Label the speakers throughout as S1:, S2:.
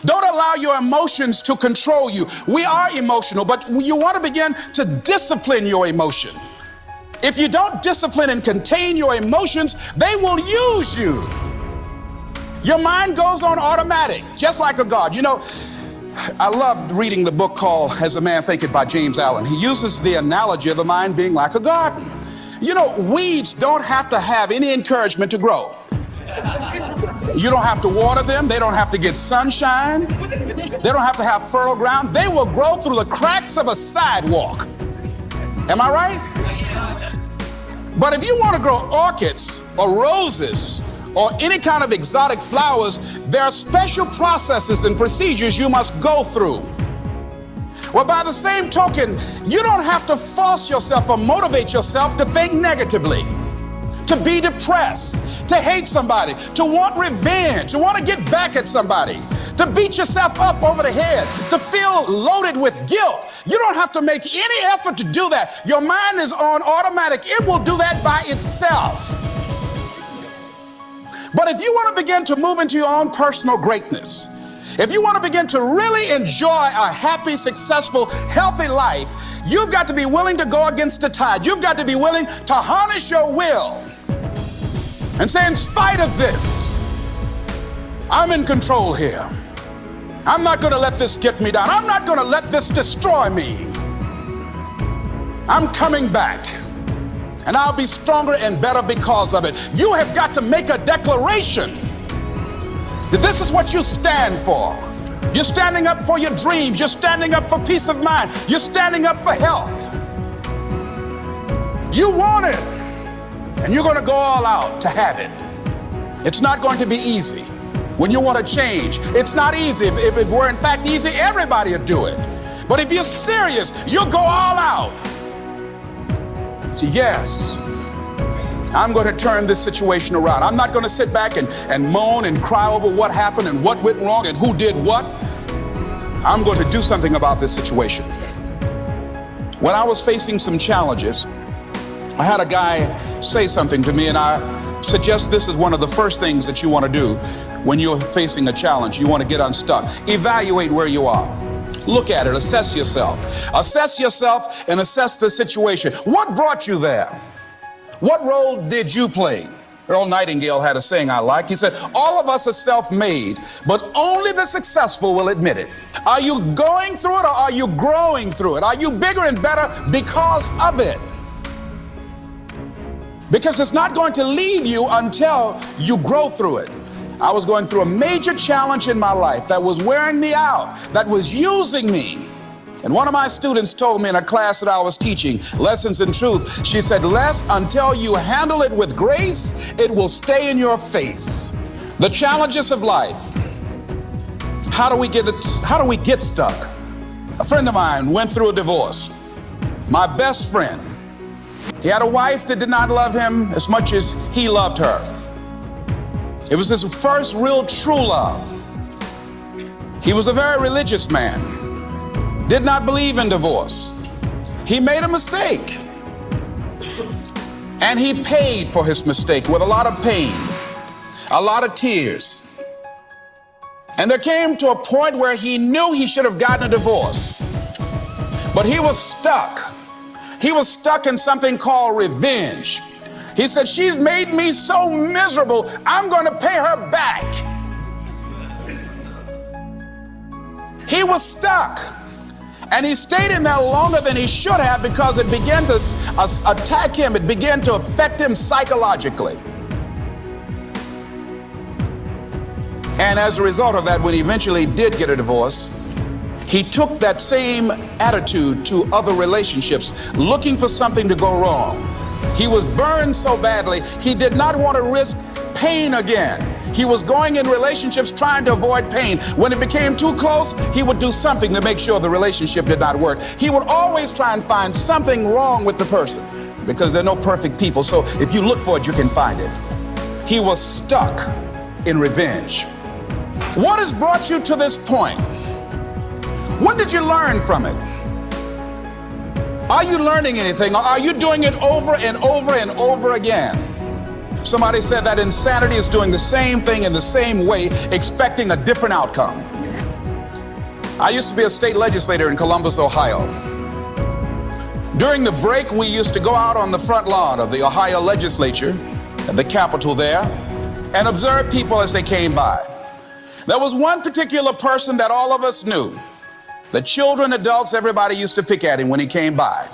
S1: Don't allow your emotions to control you. We are emotional, but you want to begin to discipline your emotion. If you don't discipline and contain your emotions, they will use you. Your mind goes on automatic, just like a guard. You know, I loved reading the book called As a Man Thinketh by James Allen. He uses the analogy of the mind being like a garden. You know, weeds don't have to have any encouragement to grow. You don't have to water them. They don't have to get sunshine. They don't have to have fertile ground. They will grow through the cracks of a sidewalk. Am I right? But if you want to grow orchids or roses or any kind of exotic flowers, there are special processes and procedures you must go through. Well, by the same token, you don't have to force yourself or motivate yourself to think negatively, to be depressed, to hate somebody, to want revenge, to want to get back at somebody, to beat yourself up over the head, to feel loaded with guilt. You don't have to make any effort to do that. Your mind is on automatic. It will do that by itself. But if you want to begin to move into your own personal greatness, if you want to begin to really enjoy a happy, successful, healthy life, you've got to be willing to go against the tide. You've got to be willing to harness your will and say, in spite of this, I'm in control here. I'm not going to let this get me down. I'm not going to let this destroy me. I'm coming back, and I'll be stronger and better because of it. You have got to make a declaration that this is what you stand for. You're standing up for your dreams. You're standing up for peace of mind. You're standing up for health. You want it, and you're going to go all out to have it. It's not going to be easy. When you want to change, it's not easy. If it were in fact easy, everybody would do it. But if you're serious, you'll go all out. So yes, I'm going to turn this situation around. I'm not going to sit back and moan and cry over what happened and what went wrong and who did what. I'm going to do something about this situation. When I was facing some challenges, I had a guy say something to me, and I suggest this is one of the first things that you want to do when you're facing a challenge. You want to get unstuck. Evaluate where you are. Look at it. Assess yourself. Assess yourself and assess the situation. What brought you there? What role did you play? Earl Nightingale had a saying I like. He said, all of us are self-made, but only the successful will admit it. Are you going through it, or are you growing through it? Are you bigger and better because of it? Because it's not going to leave you until you grow through it. I was going through a major challenge in my life that was wearing me out, that was using me. And one of my students told me in a class that I was teaching, Lessons in Truth, she said, Les, until you handle it with grace, it will stay in your face. The challenges of life. How do we get stuck? A friend of mine went through a divorce. My best friend. He had a wife that did not love him as much as he loved her. It was his first real true love. He was a very religious man, did not believe in divorce. He made a mistake, and he paid for his mistake with a lot of pain, a lot of tears. And there came to a point where he knew he should have gotten a divorce, but he was stuck. He was stuck in something called revenge. He said, she's made me so miserable, I'm going to pay her back. He was stuck, and he stayed in there longer than he should have because it began to attack him. It began to affect him psychologically. And as a result of that, when he eventually did get a divorce, he took that same attitude to other relationships, looking for something to go wrong. He was burned so badly, he did not want to risk pain again. He was going in relationships trying to avoid pain. When it became too close, he would do something to make sure the relationship did not work. He would always try and find something wrong with the person, because there are no perfect people. So if you look for it, you can find it. He was stuck in revenge. What has brought you to this point? What did you learn from it? Are you learning anything, or are you doing it over and over and over again? Somebody said that insanity is doing the same thing in the same way, expecting a different outcome. I used to be a state legislator in Columbus, Ohio. During the break, we used to go out on the front lawn of the Ohio legislature, at the Capitol there, and observe people as they came by. There was one particular person that all of us knew. The children, adults, everybody used to pick at him when he came by.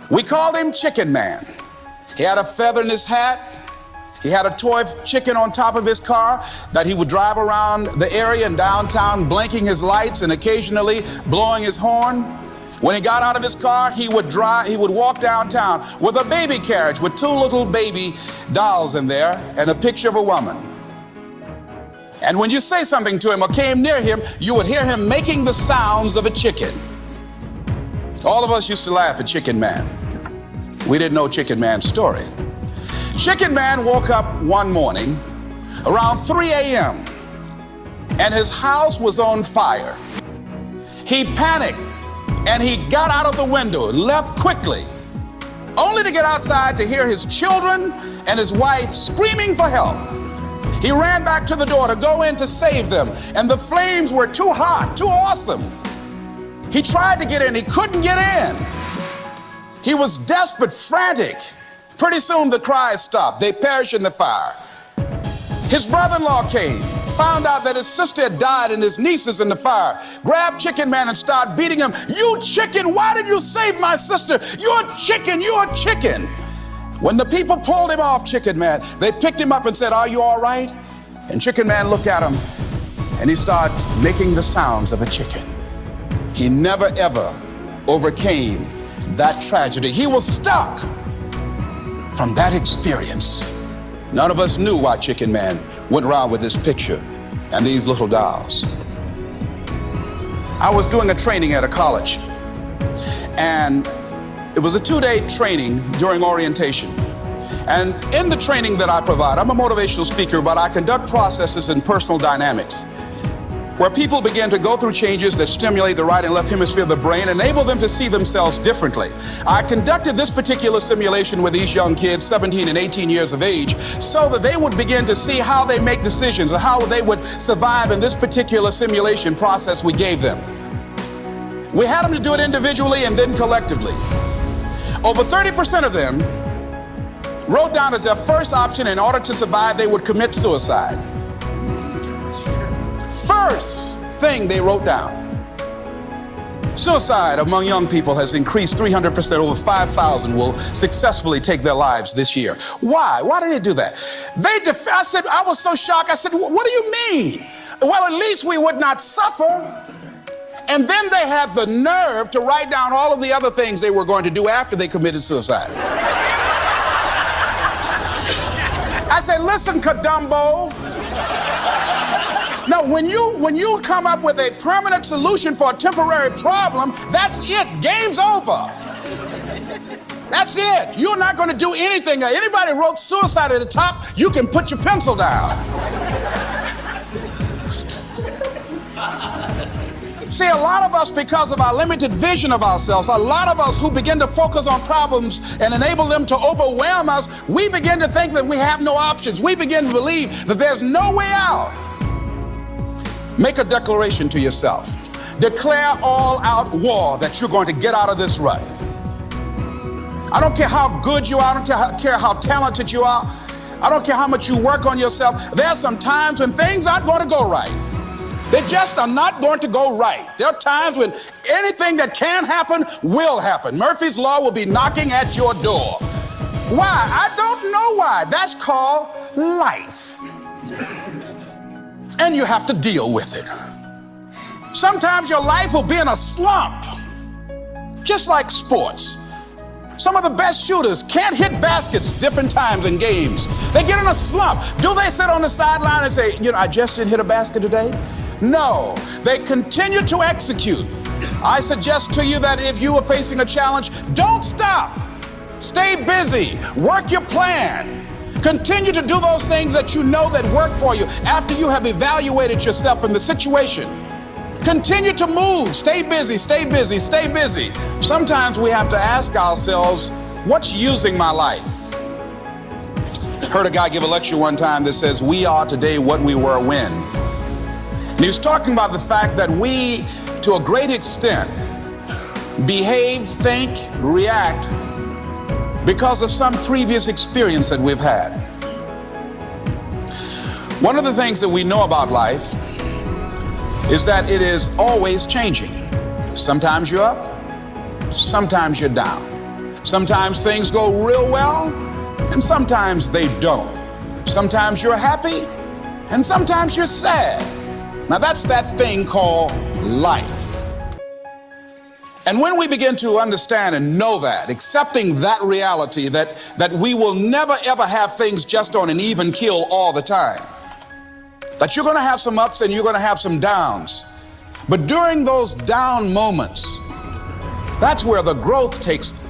S1: We called him Chicken Man. He had a feather in his hat. He had a toy chicken on top of his car that he would drive around the area in downtown, blinking his lights and occasionally blowing his horn. When he got out of his car, he would walk downtown with a baby carriage with two little baby dolls in there and a picture of a woman. And when you say something to him or came near him, you would hear him making the sounds of a chicken. All of us used to laugh at Chicken Man. We didn't know Chicken Man's story. Chicken Man woke up one morning around 3 a.m. and his house was on fire. He panicked and he got out of the window, left quickly, only to get outside to hear his children and his wife screaming for help. He ran back to the door to go in to save them, and the flames were too hot, too awesome. He tried to get in, he couldn't get in. He was desperate, frantic. Pretty soon the cries stopped. They perished in the fire. His brother-in-law came, found out that his sister had died and his nieces in the fire, grabbed Chicken Man and started beating him. "You chicken, why did you save my sister? You're a chicken, you're a chicken." When the people pulled him off Chicken Man, they picked him up and said, "Are you all right?" And Chicken Man looked at him and he started making the sounds of a chicken. He never ever overcame that tragedy. He was stuck. From that experience, none of us knew why Chicken Man went around with this picture and these little dolls. I was doing a training at a college, and it was a 2-day training during orientation. And in the training that I provide, I'm a motivational speaker, but I conduct processes in personal dynamics, where people begin to go through changes that stimulate the right and left hemisphere of the brain, enable them to see themselves differently. I conducted this particular simulation with these young kids, 17 and 18 years of age, so that they would begin to see how they make decisions or how they would survive in this particular simulation process we gave them. We had them to do it individually and then collectively. Over 30% of them wrote down as their first option, in order to survive, they would commit suicide. First thing they wrote down. Suicide among young people has increased 300%. Over 5,000 will successfully take their lives this year. Why? Why did they do that? I said, I was so shocked. I said, what do you mean? Well, at least we would not suffer. And then they had the nerve to write down all of the other things they were going to do after they committed suicide. I said, listen, Kadumbo. No, when you come up with a permanent solution for a temporary problem, that's it. Game's over. That's it. You're not going to do anything. Anybody wrote suicide at the top, you can put your pencil down. See, a lot of us, because of our limited vision of ourselves, a lot of us who begin to focus on problems and enable them to overwhelm us, we begin to think that we have no options. We begin to believe that there's no way out. Make a declaration to yourself. Declare all-out war that you're going to get out of this rut. I don't care how good you are. I don't care how talented you are. I don't care how much you work on yourself. There are some times when things aren't going to go right. They just are not going to go right. There are times when anything that can happen will happen. Murphy's Law will be knocking at your door. Why? I don't know why. That's called life. And you have to deal with it. Sometimes your life will be in a slump, just like sports. Some of the best shooters can't hit baskets different times in games. They get in a slump. Do they sit on the sideline and say, I just didn't hit a basket today? No, they continue to execute. I suggest to you that if you are facing a challenge, don't stop. Stay busy. Work your plan. Continue to do those things that you know that work for you after you have evaluated yourself in the situation. Continue to move. Stay busy, stay busy, stay busy. Sometimes we have to ask ourselves, what's using my life? Heard a guy give a lecture one time that says, we are today what we were when. And he was talking about the fact that we to a great extent, behave, think, react because of some previous experience that we've had. One of the things that we know about life is that it is always changing. Sometimes you're up, sometimes you're down. Sometimes things go real well, and sometimes they don't. Sometimes you're happy, and sometimes you're sad. Now that's that thing called life. And when we begin to understand and know that, accepting that reality that we will never ever have things just on an even keel all the time, that you're going to have some ups and you're going to have some downs, but during those down moments, that's where the growth takes place.